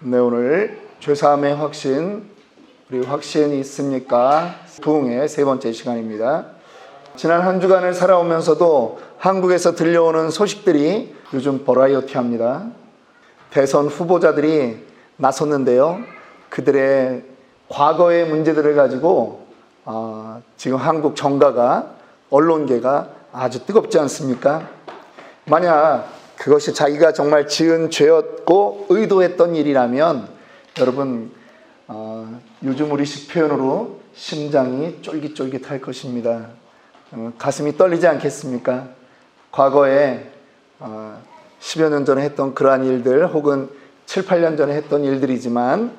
네, 오늘 죄사함의 확신, 우리 확신이 있습니까? 부흥의 세 번째 시간입니다. 지난 한 주간을 살아오면서도 한국에서 들려오는 소식들이 요즘 버라이어티합니다. 대선 후보자들이 나섰는데요. 그들의 과거의 문제들을 가지고 지금 한국 정가가, 언론계가 아주 뜨겁지 않습니까? 만약 그것이 자기가 정말 지은 죄였고 의도했던 일이라면 여러분 요즘 우리식 표현으로 심장이 쫄깃쫄깃할 것입니다. 가슴이 떨리지 않겠습니까? 과거에 10여 년 전에 했던 그러한 일들 혹은 7, 8년 전에 했던 일들이지만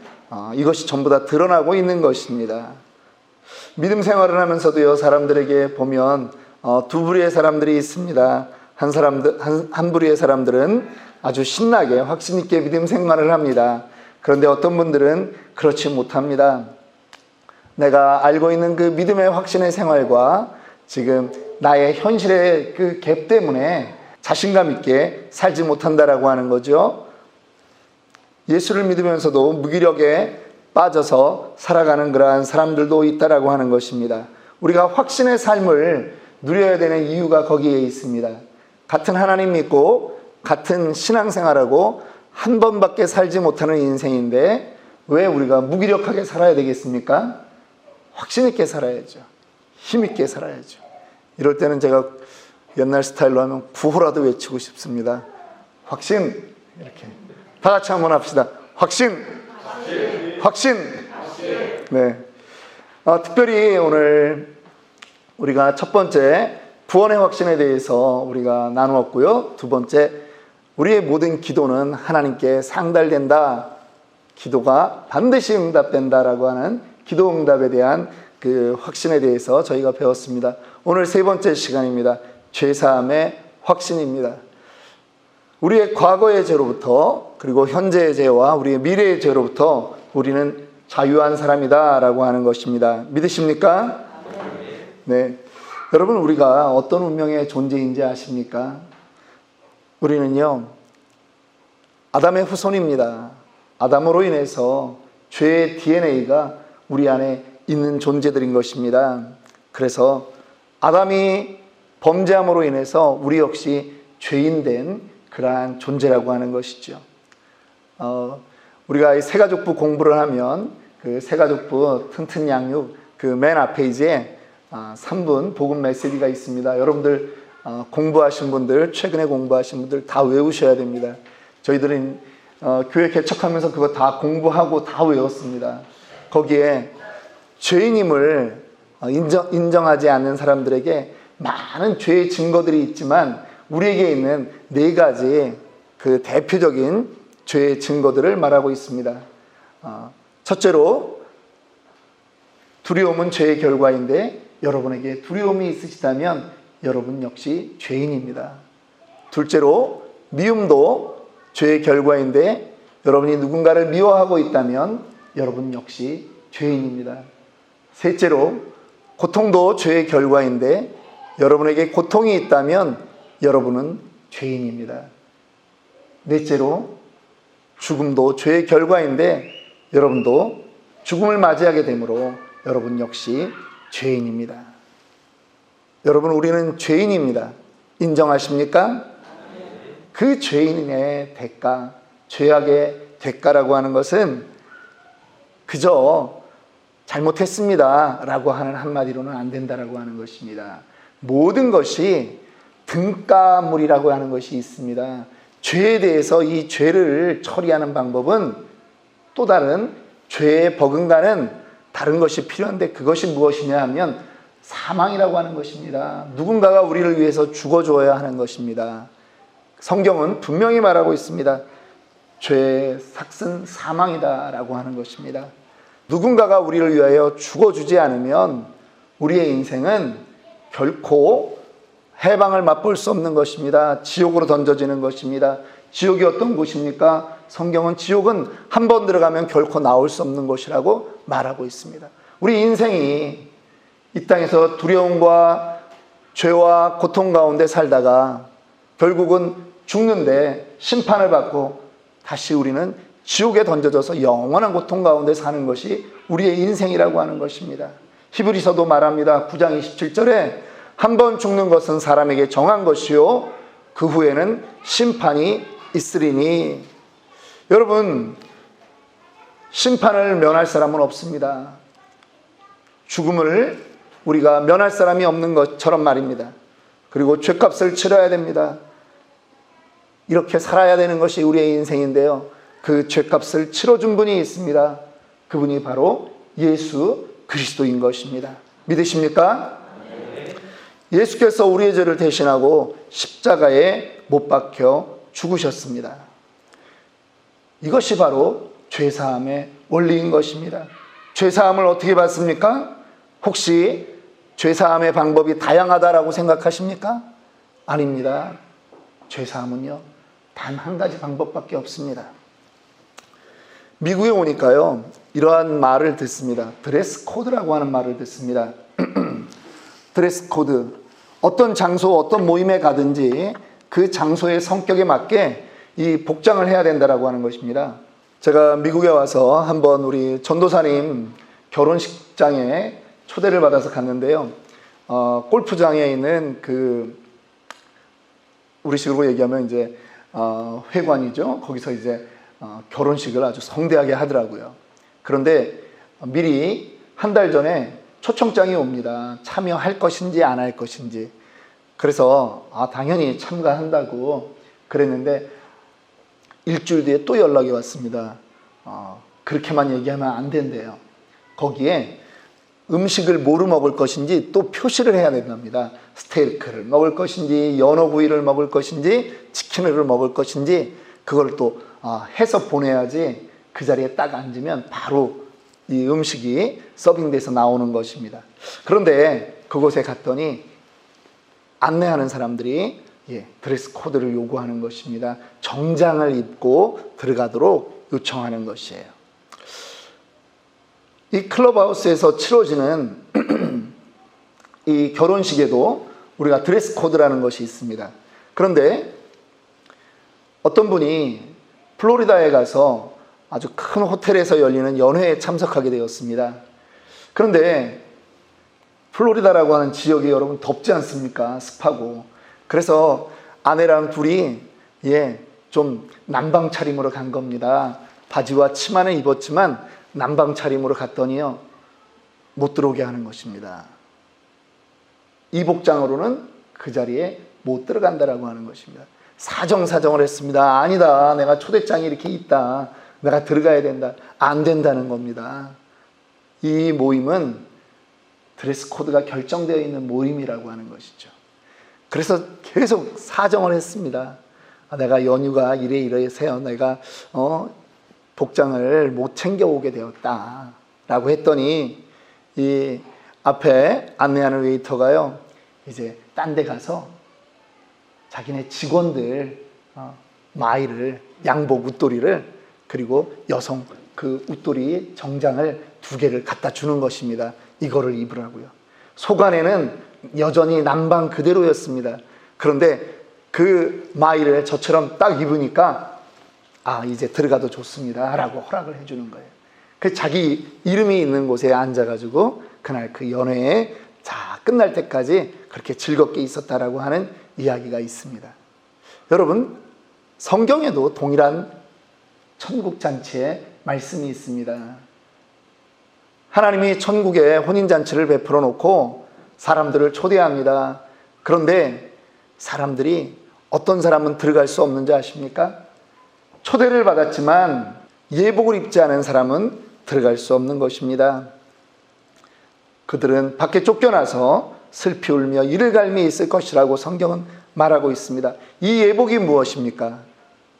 이것이 전부 다 드러나고 있는 것입니다. 믿음 생활을 하면서도요, 사람들에게 보면 두 부류의 사람들이 있습니다. 한 부류의 사람들은 아주 신나게 확신 있게 믿음 생활을 합니다. 그런데 어떤 분들은 그렇지 못합니다. 내가 알고 있는 그 믿음의 확신의 생활과 지금 나의 현실의 그 갭 때문에 자신감 있게 살지 못한다라고 하는 거죠. 예수를 믿으면서도 무기력에 빠져서 살아가는 그러한 사람들도 있다라고 하는 것입니다. 우리가 확신의 삶을 누려야 되는 이유가 거기에 있습니다. 같은 하나님 믿고 같은 신앙생활하고 한 번밖에 살지 못하는 인생인데 왜 우리가 무기력하게 살아야 되겠습니까? 확신 있게 살아야죠. 힘 있게 살아야죠. 이럴 때는 제가 옛날 스타일로 하면 구호라도 외치고 싶습니다. 확신! 이렇게 다 같이 한번 합시다. 확신! 확신! 네. 특별히 오늘 우리가 첫 번째 구원의 확신에 대해서 우리가 나누었고요. 두 번째, 우리의 모든 기도는 하나님께 상달된다. 기도가 반드시 응답된다라고 하는 기도 응답에 대한 그 확신에 대해서 저희가 배웠습니다. 오늘 세 번째 시간입니다. 죄사함의 확신입니다. 우리의 과거의 죄로부터 그리고 현재의 죄와 우리의 미래의 죄로부터 우리는 자유한 사람이다라고 하는 것입니다. 믿으십니까? 네. 여러분, 우리가 어떤 운명의 존재인지 아십니까? 우리는요, 아담의 후손입니다. 아담으로 인해서 죄의 DNA가 우리 안에 있는 존재들인 것입니다. 그래서 아담이 범죄함으로 인해서 우리 역시 죄인된 그러한 존재라고 하는 것이죠. 우리가 새가족부 공부를 하면 그 새가족부 튼튼 양육 그 맨 앞페이지에 3분 복음 메시지가 있습니다. 여러분들 공부하신 분들, 최근에 공부하신 분들 다 외우셔야 됩니다. 저희들은 교회 개척하면서 그거 다 공부하고 다 외웠습니다. 거기에 죄인임을 인정하지 않는 사람들에게 많은 죄의 증거들이 있지만 우리에게 있는 네 가지 그 대표적인 죄의 증거들을 말하고 있습니다. 첫째로, 두려움은 죄의 결과인데 여러분에게 두려움이 있으시다면 여러분 역시 죄인입니다. 둘째로, 미움도 죄의 결과인데 여러분이 누군가를 미워하고 있다면 여러분 역시 죄인입니다. 셋째로, 고통도 죄의 결과인데 여러분에게 고통이 있다면 여러분은 죄인입니다. 넷째로, 죽음도 죄의 결과인데 여러분도 죽음을 맞이하게 되므로 여러분 역시 죄인입니다. 여러분, 우리는 죄인입니다. 인정하십니까? 그 죄인의 대가, 죄악의 대가라고 하는 것은 그저 잘못했습니다 라고 하는 한마디로는 안 된다라고 하는 것입니다. 모든 것이 등가물이라고 하는 것이 있습니다. 죄에 대해서 이 죄를 처리하는 방법은 또 다른 죄에 버금가는 다른 것이 필요한데 그것이 무엇이냐 하면 사망이라고 하는 것입니다. 누군가가 우리를 위해서 죽어줘야 하는 것입니다. 성경은 분명히 말하고 있습니다. 죄의 삭은 사망이다 라고 하는 것입니다. 누군가가 우리를 위하여 죽어주지 않으면 우리의 인생은 결코 해방을 맛볼 수 없는 것입니다. 지옥으로 던져지는 것입니다. 지옥이 어떤 곳입니까? 성경은 지옥은 한 번 들어가면 결코 나올 수 없는 곳이라고 말하고 있습니다. 우리 인생이 이 땅에서 두려움과 죄와 고통 가운데 살다가 결국은 죽는데 심판을 받고 다시 우리는 지옥에 던져져서 영원한 고통 가운데 사는 것이 우리의 인생이라고 하는 것입니다. 히브리서도 말합니다. 9장 27절에 한 번 죽는 것은 사람에게 정한 것이요 그 후에는 심판이 있으리니. 여러분, 심판을 면할 사람은 없습니다. 죽음을 우리가 면할 사람이 없는 것처럼 말입니다. 그리고 죄값을 치러야 됩니다. 이렇게 살아야 되는 것이 우리의 인생인데요, 그 죄값을 치러준 분이 있습니다. 그분이 바로 예수 그리스도인 것입니다. 믿으십니까? 예수께서 우리의 죄를 대신하고 십자가에 못 박혀 죽으셨습니다. 이것이 바로 죄사함의 원리인 것입니다. 죄사함을 어떻게 받습니까? 혹시 죄사함의 방법이 다양하다라고 생각하십니까? 아닙니다. 죄사함은요, 단 한 가지 방법밖에 없습니다. 미국에 오니까요, 이러한 말을 듣습니다. 드레스 코드라고 하는 말을 듣습니다. 드레스 코드. 어떤 장소, 어떤 모임에 가든지 그 장소의 성격에 맞게 이 복장을 해야 된다라고 하는 것입니다. 제가 미국에 와서 한번 우리 전도사님 결혼식장에 초대를 받아서 갔는데요. 골프장에 있는 우리식으로 얘기하면 이제 회관이죠. 거기서 이제 결혼식을 아주 성대하게 하더라고요. 그런데 미리 한 달 전에 초청장이 옵니다. 참여할 것인지 안 할 것인지. 그래서 당연히 참가한다고 그랬는데 일주일 뒤에 또 연락이 왔습니다. 그렇게만 얘기하면 안 된대요. 거기에 음식을 뭐로 먹을 것인지 또 표시를 해야 된답니다. 스테이크를 먹을 것인지, 연어구이를 먹을 것인지, 치킨을 먹을 것인지, 그걸 또 해서 보내야지 그 자리에 딱 앉으면 바로 이 음식이 서빙돼서 나오는 것입니다. 그런데 그곳에 갔더니 안내하는 사람들이 드레스 코드를 요구하는 것입니다. 정장을 입고 들어가도록 요청하는 것이에요. 이 클럽하우스에서 치러지는 이 결혼식에도 우리가 드레스 코드라는 것이 있습니다. 그런데 어떤 분이 플로리다에 가서 아주 큰 호텔에서 열리는 연회에 참석하게 되었습니다. 그런데 플로리다라고 하는 지역이 여러분 덥지 않습니까? 습하고. 그래서 아내랑 둘이 좀 남방 차림으로 간 겁니다. 바지와 치마는 입었지만 남방 차림으로 갔더니요, 못 들어오게 하는 것입니다. 이 복장으로는 그 자리에 못 들어간다라고 하는 것입니다. 사정사정을 했습니다. 아니다, 내가 초대장이 이렇게 있다, 내가 들어가야 된다. 안 된다는 겁니다. 이 모임은 드레스 코드가 결정되어 있는 모임이라고 하는 것이죠. 그래서 계속 사정을 했습니다. 내가 연휴가 이래서요, 내가 복장을 못 챙겨오게 되었다 라고 했더니 이 앞에 안내하는 웨이터가요, 이제 딴 데 가서 자기네 직원들 마이를, 양복 웃도리를, 그리고 여성 그 웃도리 정장을 2개를 갖다 주는 것입니다. 이거를 입으라고요. 속안에는 여전히 남방 그대로였습니다. 그런데 그 마이를 저처럼 딱 입으니까 이제 들어가도 좋습니다 라고 허락을 해주는 거예요. 그 자기 이름이 있는 곳에 앉아가지고 그날 그 연회에 끝날 때까지 그렇게 즐겁게 있었다라고 하는 이야기가 있습니다. 여러분, 성경에도 동일한 천국잔치의 말씀이 있습니다. 하나님이 천국에 혼인잔치를 베풀어 놓고 사람들을 초대합니다. 그런데 사람들이, 어떤 사람은 들어갈 수 없는지 아십니까? 초대를 받았지만 예복을 입지 않은 사람은 들어갈 수 없는 것입니다. 그들은 밖에 쫓겨나서 슬피 울며 이를 갈미 있을 것이라고 성경은 말하고 있습니다. 이 예복이 무엇입니까?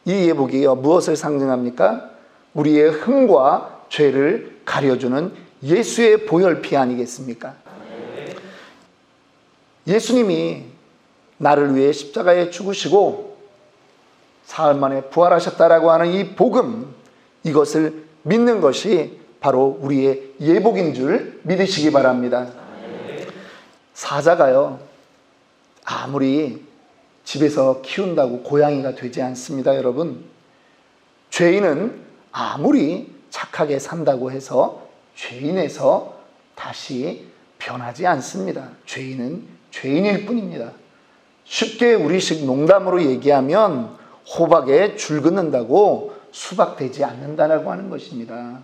이 예복이 무엇을 상징합니까? 우리의 흠과 죄를 가려주는 예수의 보혈피 아니겠습니까? 예수님이 나를 위해 십자가에 죽으시고 사흘 만에 부활하셨다라고 하는 이 복음, 이것을 믿는 것이 바로 우리의 예복인 줄 믿으시기 바랍니다. 사자가요, 아무리 집에서 키운다고 고양이가 되지 않습니다, 여러분. 죄인은 아무리 착하게 산다고 해서 죄인에서 다시 변하지 않습니다. 죄인은 죄인일 뿐입니다. 쉽게 우리식 농담으로 얘기하면 호박에 줄 긋는다고 수박 되지 않는다라고 하는 것입니다.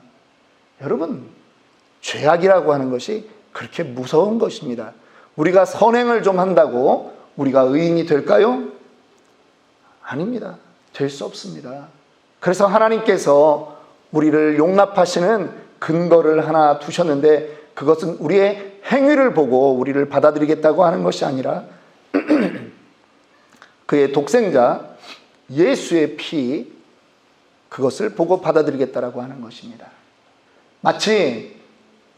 여러분, 죄악이라고 하는 것이 그렇게 무서운 것입니다. 우리가 선행을 좀 한다고 우리가 의인이 될까요? 아닙니다. 될 수 없습니다. 그래서 하나님께서 우리를 용납하시는 근거를 하나 두셨는데, 그것은 우리의 행위를 보고 우리를 받아들이겠다고 하는 것이 아니라 그의 독생자 예수의 피, 그것을 보고 받아들이겠다라고 하는 것입니다. 마치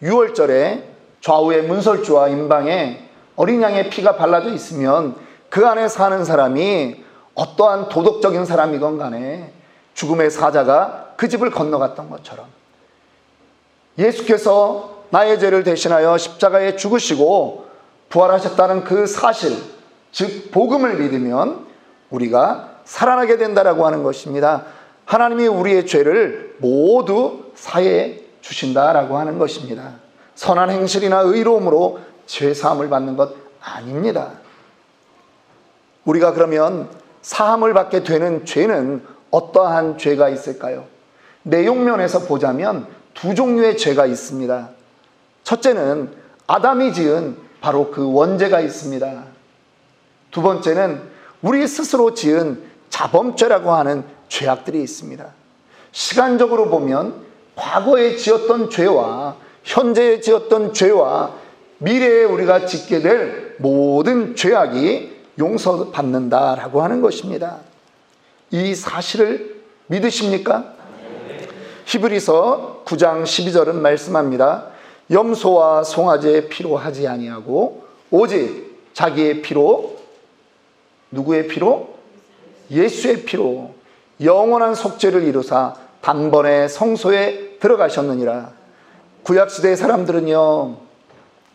유월절에 좌우의 문설주와 임방에 어린 양의 피가 발라져 있으면 그 안에 사는 사람이 어떠한 도덕적인 사람이건 간에 죽음의 사자가 그 집을 건너갔던 것처럼, 예수께서 나의 죄를 대신하여 십자가에 죽으시고 부활하셨다는 그 사실, 즉 복음을 믿으면 우리가 살아나게 된다라고 하는 것입니다. 하나님이 우리의 죄를 모두 사해 주신다라고 하는 것입니다. 선한 행실이나 의로움으로 죄 사함을 받는 것 아닙니다. 우리가 그러면 사함을 받게 되는 죄는 어떠한 죄가 있을까요? 내용면에서 보자면 두 종류의 죄가 있습니다. 첫째는 아담이 지은 바로 그 원죄가 있습니다. 두 번째는 우리 스스로 지은 자범죄라고 하는 죄악들이 있습니다. 시간적으로 보면 과거에 지었던 죄와 현재에 지었던 죄와 미래에 우리가 짓게 될 모든 죄악이 용서받는다라고 하는 것입니다. 이 사실을 믿으십니까? 히브리서 9장 12절은 말씀합니다. 염소와 송아지의 피로 하지 아니하고 오직 자기의 피로, 누구의 피로? 예수의 피로 영원한 속죄를 이루사 단번에 성소에 들어가셨느니라. 구약시대의 사람들은요,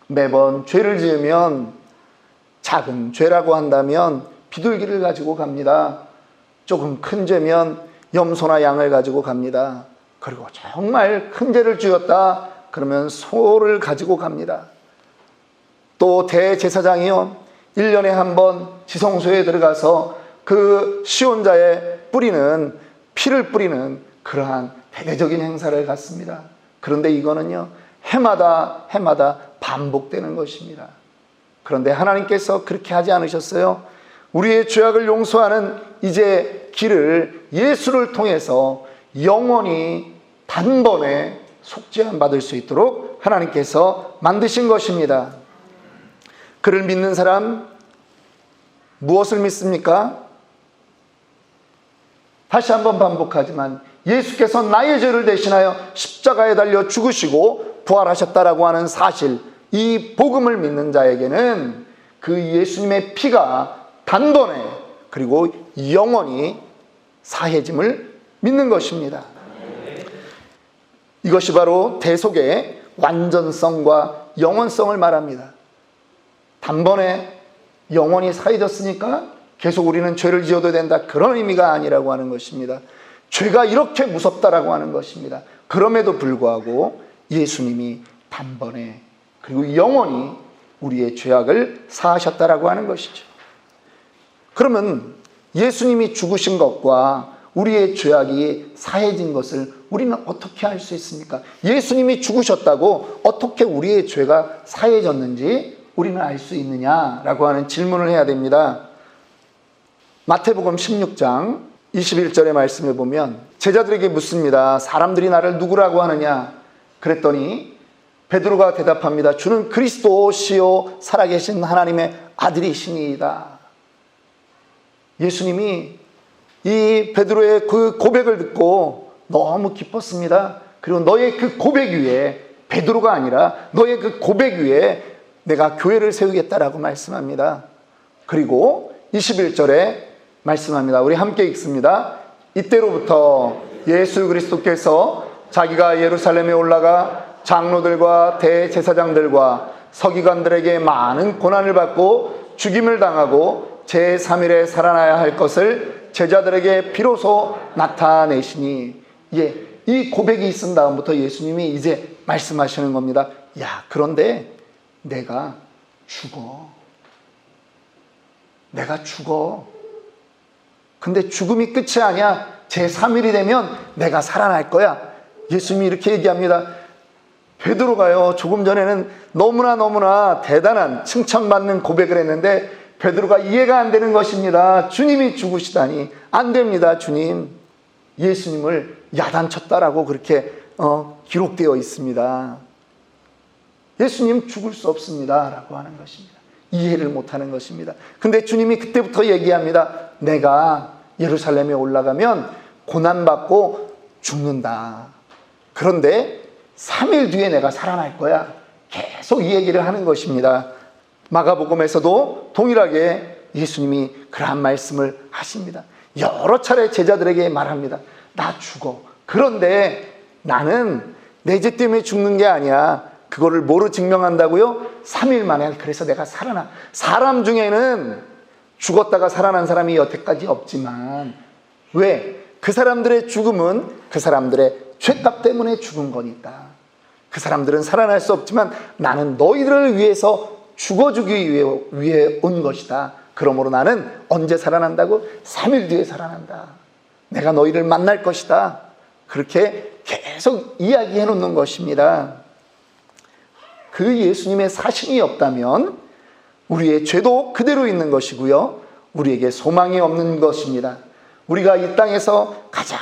매번 죄를 지으면 작은 죄라고 한다면 비둘기를 가지고 갑니다. 조금 큰 죄면 염소나 양을 가지고 갑니다. 그리고 정말 큰 죄를 지었다 그러면 소를 가지고 갑니다. 또 대제사장이요, 1년에 한 번 지성소에 들어가서 그 시온자의 뿌리는 피를 뿌리는 그러한 대대적인 행사를 갖습니다. 그런데 이거는요, 해마다 반복되는 것입니다. 그런데 하나님께서 그렇게 하지 않으셨어요. 우리의 죄악을 용서하는 이제 길을 예수를 통해서 영원히 단번에 속죄함 받을 수 있도록 하나님께서 만드신 것입니다. 그를 믿는 사람 무엇을 믿습니까? 다시 한번 반복하지만 예수께서 나의 죄를 대신하여 십자가에 달려 죽으시고 부활하셨다라고 하는 사실, 이 복음을 믿는 자에게는 그 예수님의 피가 단번에 그리고 영원히 사해짐을 믿는 것입니다. 이것이 바로 대속의 완전성과 영원성을 말합니다. 단번에 영원히 사해졌으니까 계속 우리는 죄를 지어도 된다, 그런 의미가 아니라고 하는 것입니다. 죄가 이렇게 무섭다라고 하는 것입니다. 그럼에도 불구하고 예수님이 단번에 그리고 영원히 우리의 죄악을 사하셨다라고 하는 것이죠. 그러면 예수님이 죽으신 것과 우리의 죄악이 사해진 것을 우리는 어떻게 알 수 있습니까? 예수님이 죽으셨다고 어떻게 우리의 죄가 사해졌는지 우리는 알 수 있느냐라고 하는 질문을 해야 됩니다. 마태복음 16장 21절의 말씀을 보면 제자들에게 묻습니다. 사람들이 나를 누구라고 하느냐? 그랬더니 베드로가 대답합니다. 주는 그리스도시요 살아계신 하나님의 아들이시니이다. 예수님이 이 베드로의 그 고백을 듣고 너무 기뻤습니다. 그리고 너의 그 고백 위에, 베드로가 아니라 너의 그 고백 위에 내가 교회를 세우겠다라고 말씀합니다. 그리고 21절에 말씀합니다. 우리 함께 읽습니다. 이때로부터 예수 그리스도께서 자기가 예루살렘에 올라가 장로들과 대제사장들과 서기관들에게 많은 고난을 받고 죽임을 당하고 제3일에 살아나야 할 것을 제자들에게 비로소 나타내시니, 이 고백이 있은 다음부터 예수님이 이제 말씀하시는 겁니다. 야, 그런데 내가 죽어. 내가 죽어. 근데 죽음이 끝이 아니야. 제3일이 되면 내가 살아날 거야. 예수님이 이렇게 얘기합니다. 베드로가요, 조금 전에는 너무나 대단한 칭찬받는 고백을 했는데 베드로가 이해가 안 되는 것입니다. 주님이 죽으시다니. 안 됩니다, 주님. 예수님을 야단쳤다라고 그렇게 기록되어 있습니다. 예수님 죽을 수 없습니다 라고 하는 것입니다. 이해를 못하는 것입니다. 근데 주님이 그때부터 얘기합니다. 내가 예루살렘에 올라가면 고난받고 죽는다. 그런데 3일 뒤에 내가 살아날 거야. 계속 이 얘기를 하는 것입니다. 마가복음에서도 동일하게 예수님이 그러한 말씀을 하십니다. 여러 차례 제자들에게 말합니다. 나 죽어. 그런데 나는 내 죄 때문에 죽는 게 아니야. 그거를 뭐로 증명한다고요? 3일 만에. 그래서 내가 살아나. 사람 중에는 죽었다가 살아난 사람이 여태까지 없지만 왜? 그 사람들의 죽음은 그 사람들의 죄값 때문에 죽은 거니까. 그 사람들은 살아날 수 없지만 나는 너희들을 위해서 죽어주기 위해 온 것이다. 그러므로 나는 언제 살아난다고? 3일 뒤에 살아난다. 내가 너희를 만날 것이다. 그렇게 계속 이야기해 놓는 것입니다. 그 예수님의 사심이 없다면 우리의 죄도 그대로 있는 것이고요. 우리에게 소망이 없는 것입니다. 우리가 이 땅에서 가장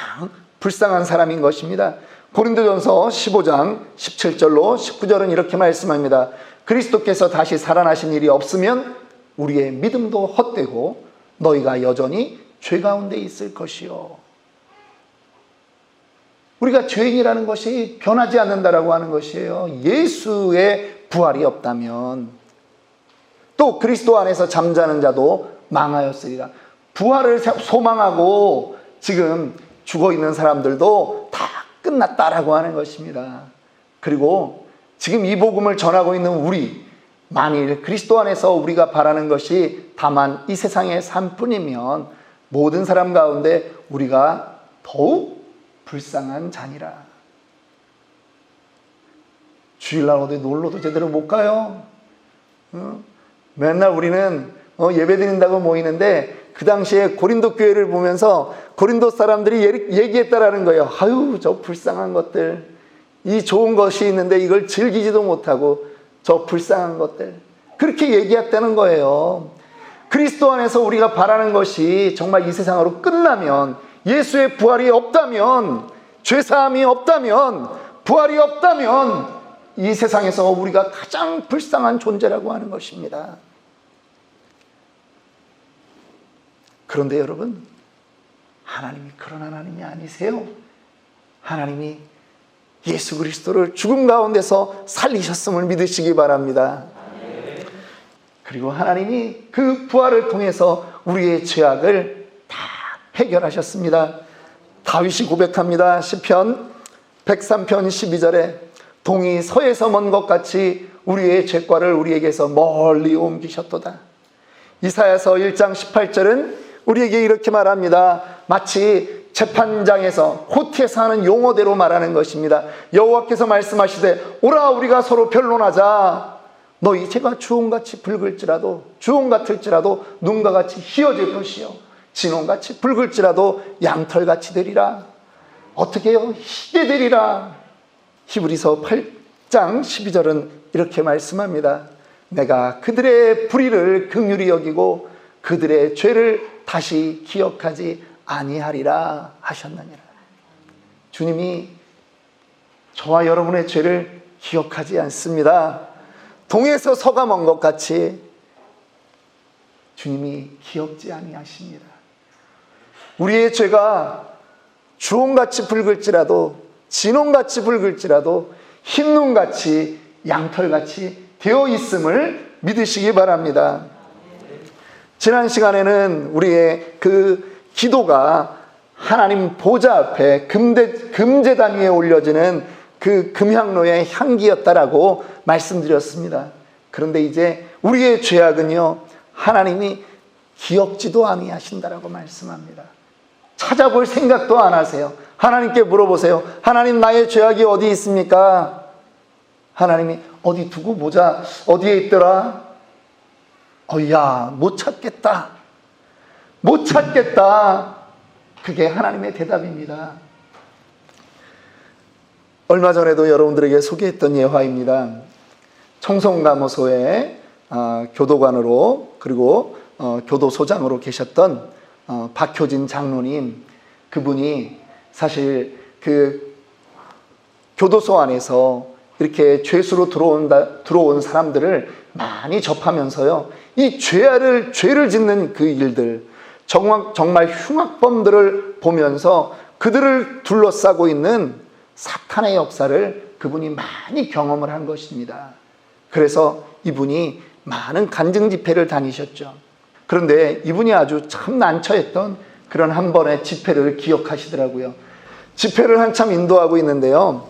불쌍한 사람인 것입니다. 고린도전서 15장 17절로 19절은 이렇게 말씀합니다. 그리스도께서 다시 살아나신 일이 없으면 우리의 믿음도 헛되고 너희가 여전히 죄 가운데 있을 것이요. 우리가 죄인이라는 것이 변하지 않는다라고 하는 것이에요. 예수의 부활이 없다면. 또 그리스도 안에서 잠자는 자도 망하였으리라. 부활을 소망하고 지금 죽어있는 사람들도 다 끝났다라고 하는 것입니다. 그리고 지금 이 복음을 전하고 있는 우리, 만일 그리스도 안에서 우리가 바라는 것이 다만 이 세상의 삶뿐이면 모든 사람 가운데 우리가 더욱 불쌍한 자니라. 주일날 어디 놀러도 제대로 못 가요. 맨날 우리는 예배 드린다고 모이는데 그 당시에 고린도 교회를 보면서 고린도 사람들이 얘기했다라는 거예요. 아유, 저 불쌍한 것들. 이 좋은 것이 있는데 이걸 즐기지도 못하고 저 불쌍한 것들. 그렇게 얘기했다는 거예요. 그리스도 안에서 우리가 바라는 것이 정말 이 세상으로 끝나면, 예수의 부활이 없다면, 죄사함이 없다면, 부활이 없다면 이 세상에서 우리가 가장 불쌍한 존재라고 하는 것입니다. 그런데 여러분, 하나님이 그런 하나님이 아니세요. 하나님이 예수 그리스도를 죽음 가운데서 살리셨음을 믿으시기 바랍니다. 그리고 하나님이 그 부활을 통해서 우리의 죄악을 다 해결하셨습니다. 다윗이 고백합니다. 시편 103편 12절에 동이 서에서 먼 것 같이 우리의 죄과를 우리에게서 멀리 옮기셨도다. 이사야서 1장 18절은 우리에게 이렇게 말합니다. 마치 재판장에서 코트에서 하는 용어대로 말하는 것입니다. 여호와께서 말씀하시되 오라 우리가 서로 변론하자. 너희 죄가 주홍같이 붉을지라도, 주홍 같을지라도 눈과 같이 희어질 것이요 진홍같이 붉을지라도 양털같이 되리라. 어떻게 해요? 희게 되리라. 히브리서 8장 12절은 이렇게 말씀합니다. 내가 그들의 불의를 긍휼히 여기고 그들의 죄를 다시 기억하지 아니하리라 하셨느니라. 주님이 저와 여러분의 죄를 기억하지 않습니다. 동에서 서가 먼 것 같이 주님이 기억지 아니하십니다. 우리의 죄가 주홍같이 붉을지라도, 진홍같이 붉을지라도 흰눈같이 양털같이 되어 있음을 믿으시기 바랍니다. 지난 시간에는 우리의 그 기도가 하나님 보좌 앞에 금제단 위에 올려지는 그 금향로의 향기였다라고 말씀드렸습니다. 그런데 이제 우리의 죄악은요, 하나님이 기억지도 아니하신다라고 말씀합니다. 찾아볼 생각도 안 하세요. 하나님께 물어보세요. 하나님, 나의 죄악이 어디 있습니까? 하나님이 어디 두고 보자. 어디에 있더라? 야, 못 찾겠다. 못 찾겠다. 그게 하나님의 대답입니다. 얼마 전에도 여러분들에게 소개했던 예화입니다. 청송감호소의 교도관으로 그리고 교도소장으로 계셨던 박효진 장로님, 그분이 사실 그 교도소 안에서 이렇게 죄수로 들어온 사람들을 많이 접하면서요, 이 죄를 짓는 그 일들, 정말 흉악범들을 보면서 그들을 둘러싸고 있는 사탄의 역사를 그분이 많이 경험을 한 것입니다. 그래서 이분이 많은 간증 집회를 다니셨죠. 그런데 이분이 아주 참 난처했던 그런 한 번의 집회를 기억하시더라고요. 집회를 한참 인도하고 있는데요,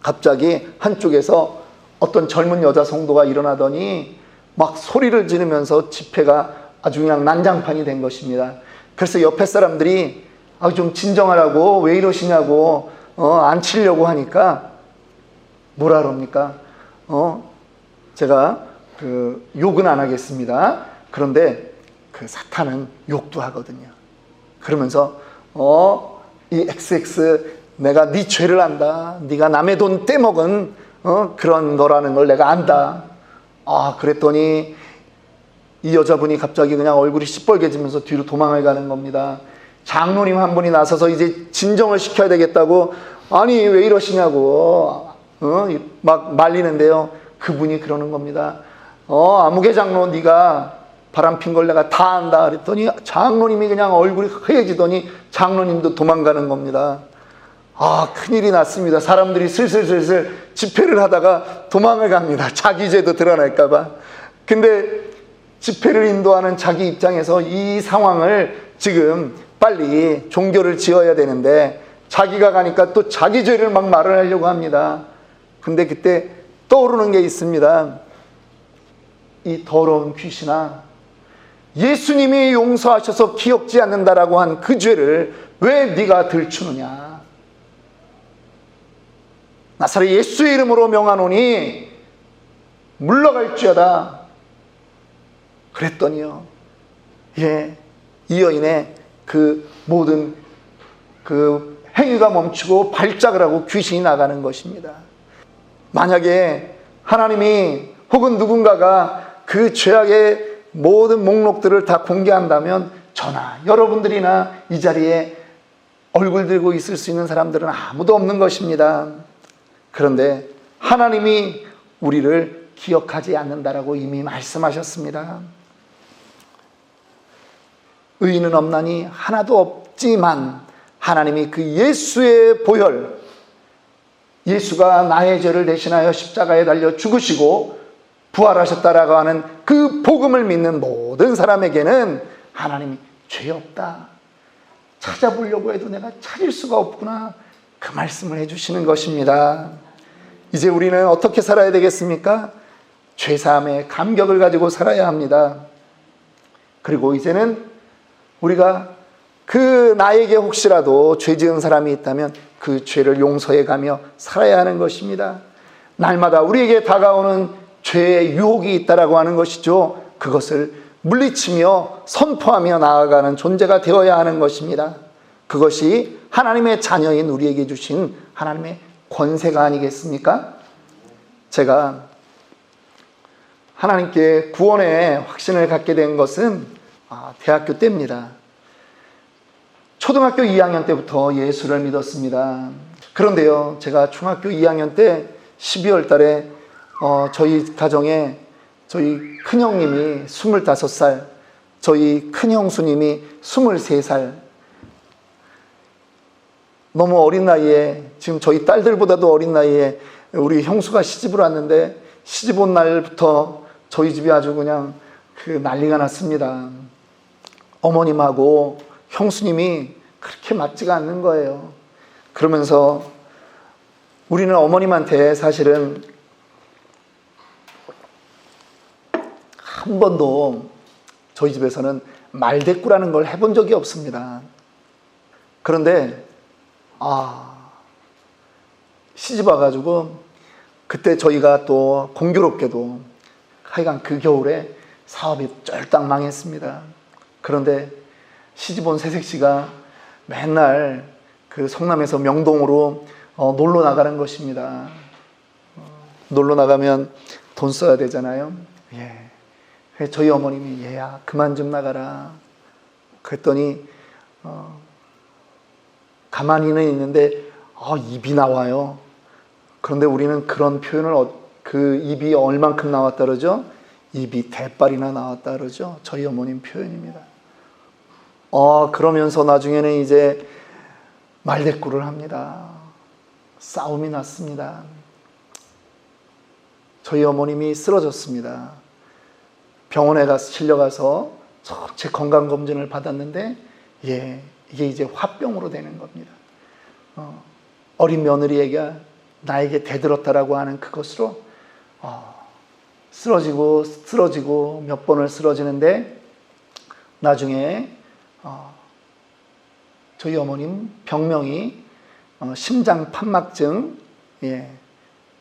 갑자기 한쪽에서 어떤 젊은 여자 성도가 일어나더니 막 소리를 지르면서 집회가 아주 그냥 난장판이 된 것입니다. 그래서 옆에 사람들이 좀 진정하라고, 왜 이러시냐고 안 치려고 하니까 뭐라 그럽니까? 제가 욕은 안 하겠습니다. 그런데 그 사탄은 욕도 하거든요. 그러면서 이 XX, 내가 네 죄를 안다. 네가 남의 돈 떼먹은 그런 거라는 걸 내가 안다. 그랬더니 이 여자분이 갑자기 그냥 얼굴이 시뻘개지면서 뒤로 도망을 가는 겁니다. 장로님 한 분이 나서서 이제 진정을 시켜야 되겠다고, 아니 왜 이러시냐고 막 말리는데요, 그분이 그러는 겁니다. 아무개 장로, 네가 바람핀 걸 내가 다 안다. 그랬더니 장로님이 그냥 얼굴이 하얘지더니 장로님도 도망가는 겁니다. 큰일이 났습니다. 사람들이 슬슬 집회를 하다가 도망을 갑니다. 자기 죄도 드러날까 봐. 근데 집회를 인도하는 자기 입장에서 이 상황을 지금 빨리 종교를 지어야 되는데, 자기가 가니까 또 자기 죄를 막 말을 하려고 합니다. 근데 그때 떠오르는 게 있습니다. 이 더러운 귀신아, 예수님이 용서하셔서 기억지 않는다라고 한 그 죄를 왜 네가 들추느냐? 나사렛 예수의 이름으로 명하노니 물러갈지어다. 그랬더니요, 이 여인의 그 모든 그 행위가 멈추고 발작을 하고 귀신이 나가는 것입니다. 만약에 하나님이 혹은 누군가가 그 죄악의 모든 목록들을 다 공개한다면 저나 여러분들이나 이 자리에 얼굴 들고 있을 수 있는 사람들은 아무도 없는 것입니다. 그런데 하나님이 우리를 기억하지 않는다라고 이미 말씀하셨습니다. 의인은 없나니 하나도 없지만 하나님이 그 예수의 보혈, 예수가 나의 죄를 대신하여 십자가에 달려 죽으시고 부활하셨다라고 하는 그 복음을 믿는 모든 사람에게는 하나님이 죄 없다, 찾아보려고 해도 내가 찾을 수가 없구나, 그 말씀을 해주시는 것입니다. 이제 우리는 어떻게 살아야 되겠습니까? 죄사함의 감격을 가지고 살아야 합니다. 그리고 이제는 우리가 그 나에게 혹시라도 죄 지은 사람이 있다면 그 죄를 용서해 가며 살아야 하는 것입니다. 날마다 우리에게 다가오는 죄의 유혹이 있다라고 하는 것이죠. 그것을 물리치며 선포하며 나아가는 존재가 되어야 하는 것입니다. 그것이 하나님의 자녀인 우리에게 주신 하나님의 권세가 아니겠습니까? 제가 하나님께 구원의 확신을 갖게 된 것은 대학교 때입니다. 초등학교 2학년 때부터 예수를 믿었습니다. 그런데요, 제가 중학교 2학년 때 12월 달에 저희 가정에 저희 큰형님이 25살, 저희 큰형수님이 23살, 너무 어린 나이에, 지금 저희 딸들보다도 어린 나이에 우리 형수가 시집을 왔는데, 시집 온 날부터 저희 집이 아주 그냥 난리가 났습니다. 어머님하고 형수님이 그렇게 맞지가 않는 거예요. 그러면서 우리는 어머님한테 사실은 한 번도 저희 집에서는 말대꾸라는 걸 해본 적이 없습니다. 그런데 시집 와가지고 그때 저희가 또 공교롭게도 하여간 그 겨울에 사업이 쫄딱 망했습니다. 그런데 시집 온 새색 씨가 맨날 그 성남에서 명동으로 놀러 나가는 것입니다. 놀러 나가면 돈 써야 되잖아요. 저희 어머님이 얘야 그만 좀 나가라. 그랬더니 가만히는 있는데 입이 나와요. 그런데 우리는 그런 표현을 그 입이 얼만큼 나왔다 그러죠? 입이 대빨이나 나왔다 그러죠? 저희 어머님 표현입니다. 그러면서 나중에는 이제 말대꾸를 합니다. 싸움이 났습니다. 저희 어머님이 쓰러졌습니다. 병원에 실려가서 전체 건강검진을 받았는데 이게 이제 화병으로 되는 겁니다. 어린 며느리에게 나에게 대들었다라고 하는 그것으로 쓰러지고 몇 번을 쓰러지는데 나중에 저희 어머님 병명이 심장 판막증,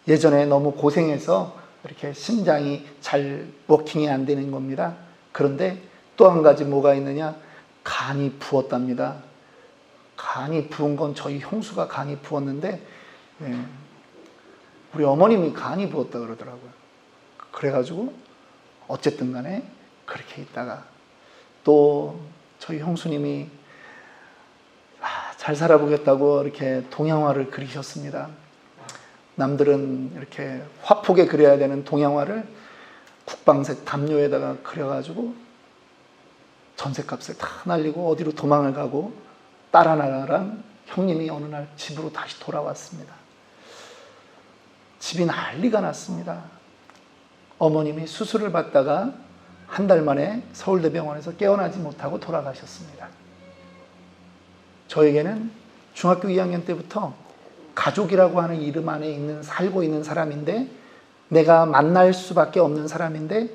예전에 너무 고생해서 이렇게 심장이 잘 워킹이 안 되는 겁니다. 그런데 또 한 가지 뭐가 있느냐? 간이 부었답니다. 간이 부은 건 저희 형수가 간이 부었는데 우리 어머님이 간이 부었다 그러더라고요. 그래가지고 어쨌든 간에 그렇게 있다가 또 저희 형수님이 잘 살아보겠다고 이렇게 동양화를 그리셨습니다. 남들은 이렇게 화폭에 그려야 되는 동양화를 국방색 담요에다가 그려가지고 전셋값을 다 날리고 어디로 도망을 가고 딸 하나랑 형님이 어느 날 집으로 다시 돌아왔습니다. 집이 난리가 났습니다. 어머님이 수술을 받다가 한 달 만에 서울대병원에서 깨어나지 못하고 돌아가셨습니다. 저에게는 중학교 2학년 때부터 가족이라고 하는 이름 안에 살고 있는 사람인데, 내가 만날 수밖에 없는 사람인데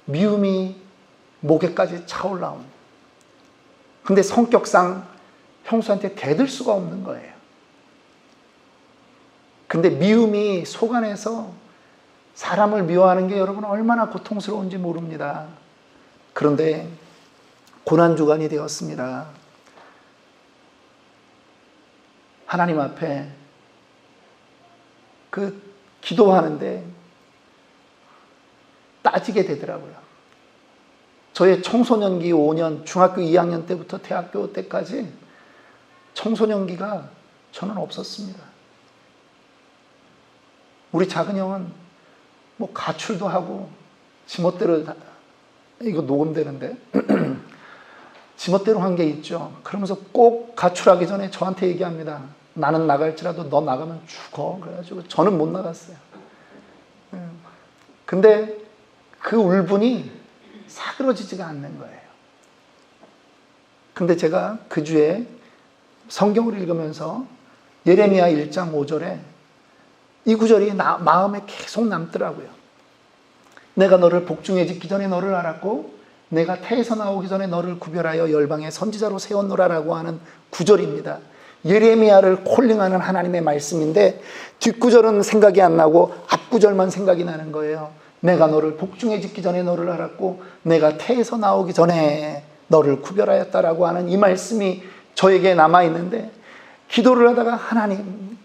미움이 목에까지 차올라온, 근데 성격상 형수한테 대들 수가 없는 거예요. 근데 미움이 속 안에서 사람을 미워하는 게 여러분 얼마나 고통스러운지 모릅니다. 그런데 고난주간이 되었습니다. 하나님 앞에 기도하는데 따지게 되더라고요. 저의 청소년기 5년, 중학교 2학년 때부터 대학교 때까지 청소년기가 저는 없었습니다. 우리 작은 형은 뭐 가출도 하고 지멋대로, 이거 녹음되는데 지멋대로 한 게 있죠. 그러면서 꼭 가출하기 전에 저한테 얘기합니다. 나는 나갈지라도 너 나가면 죽어. 그래가지고 저는 못 나갔어요. 근데 그 울분이 사그러지지가 않는 거예요. 근데 제가 그 주에 성경을 읽으면서 예레미야 1장 5절에 이 구절이 마음에 계속 남더라고요. 내가 너를 복중에 짓기 전에 너를 알았고 내가 태에서 나오기 전에 너를 구별하여 열방의 선지자로 세웠노라라고 하는 구절입니다. 예레미야를 콜링하는 하나님의 말씀인데 뒷구절은 생각이 안 나고 앞구절만 생각이 나는 거예요. 내가 너를 복중에 짓기 전에 너를 알았고 내가 태에서 나오기 전에 너를 구별하였다라고 하는 이 말씀이 저에게 남아있는데, 기도를 하다가 하나님,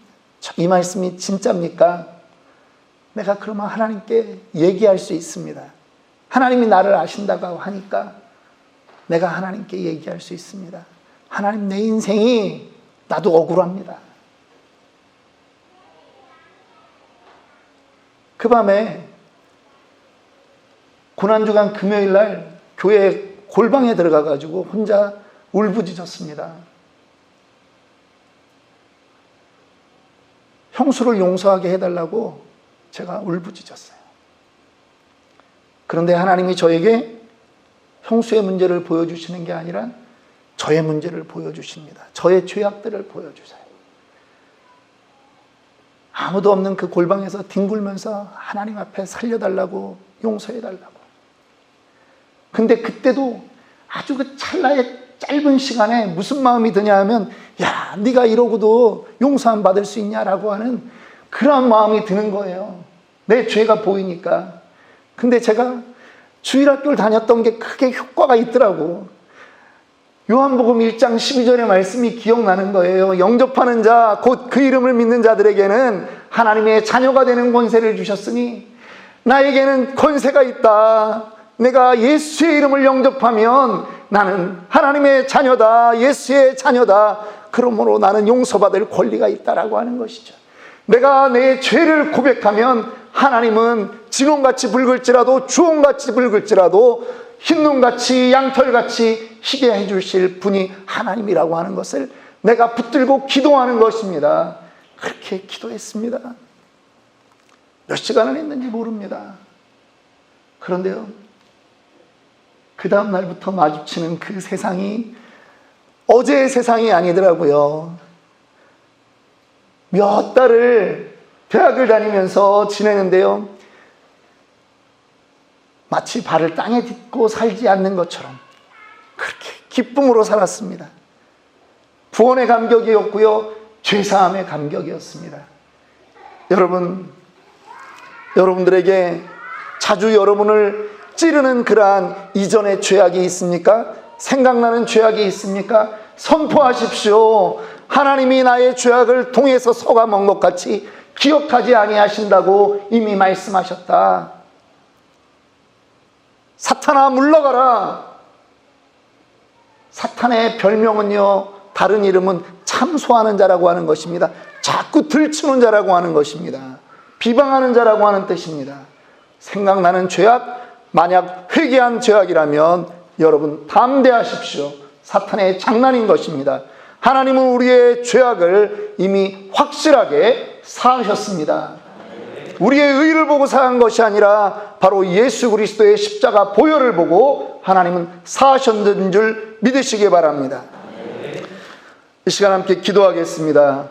이 말씀이 진짜입니까? 내가 그러면 하나님께 얘기할 수 있습니다. 하나님이 나를 아신다고 하니까 내가 하나님께 얘기할 수 있습니다. 하나님, 내 인생이 나도 억울합니다. 그 밤에 고난주간 금요일 날 교회 골방에 들어가가지고 혼자 울부짖었습니다. 형수를 용서하게 해달라고 제가 울부짖었어요. 그런데 하나님이 저에게 형수의 문제를 보여주시는 게 아니라 저의 문제를 보여주십니다. 저의 죄악들을 보여주세요. 아무도 없는 그 골방에서 뒹굴면서 하나님 앞에 살려달라고, 용서해달라고. 근데 그때도 아주 그 찰나의 짧은 시간에 무슨 마음이 드냐 하면, 야, 네가 이러고도 용서 안 받을 수 있냐라고 하는 그런 마음이 드는 거예요. 내 죄가 보이니까. 근데 제가 주일학교를 다녔던 게 크게 효과가 있더라고. 요한복음 1장 12절의 말씀이 기억나는 거예요. 영접하는 자, 곧 그 이름을 믿는 자들에게는 하나님의 자녀가 되는 권세를 주셨으니 나에게는 권세가 있다. 내가 예수의 이름을 영접하면 나는 하나님의 자녀다. 예수의 자녀다. 그러므로 나는 용서받을 권리가 있다라고 하는 것이죠. 내가 내 죄를 고백하면 하나님은 진홍같이 붉을지라도 주홍같이 붉을지라도 흰눈같이 양털같이 희게 해주실 분이 하나님이라고 하는 것을 내가 붙들고 기도하는 것입니다. 그렇게 기도했습니다. 몇 시간을 했는지 모릅니다. 그런데요, 그 다음 날부터 마주치는 그 세상이 어제의 세상이 아니더라고요. 몇 달을 대학을 다니면서 지내는데요, 마치 발을 땅에 딛고 살지 않는 것처럼 그렇게 기쁨으로 살았습니다. 구원의 감격이었고요, 죄사함의 감격이었습니다. 여러분들에게 자주 여러분을 찌르는 그러한 이전의 죄악이 있습니까? 생각나는 죄악이 있습니까? 선포하십시오. 하나님이 나의 죄악을 통해서 쏘가 먹은 것 같이 기억하지 아니하신다고 이미 말씀하셨다. 사탄아 물러가라. 사탄의 별명은요, 다른 이름은 참소하는 자라고 하는 것입니다. 자꾸 들추는 자라고 하는 것입니다. 비방하는 자라고 하는 뜻입니다. 생각나는 죄악, 만약 회개한 죄악이라면 여러분 담대하십시오. 사탄의 장난인 것입니다. 하나님은 우리의 죄악을 이미 확실하게 사하셨습니다. 우리의 의를 보고 사한 것이 아니라 바로 예수 그리스도의 십자가 보혈을 보고 하나님은 사하셨는 줄 믿으시기 바랍니다. 이 시간 함께 기도하겠습니다.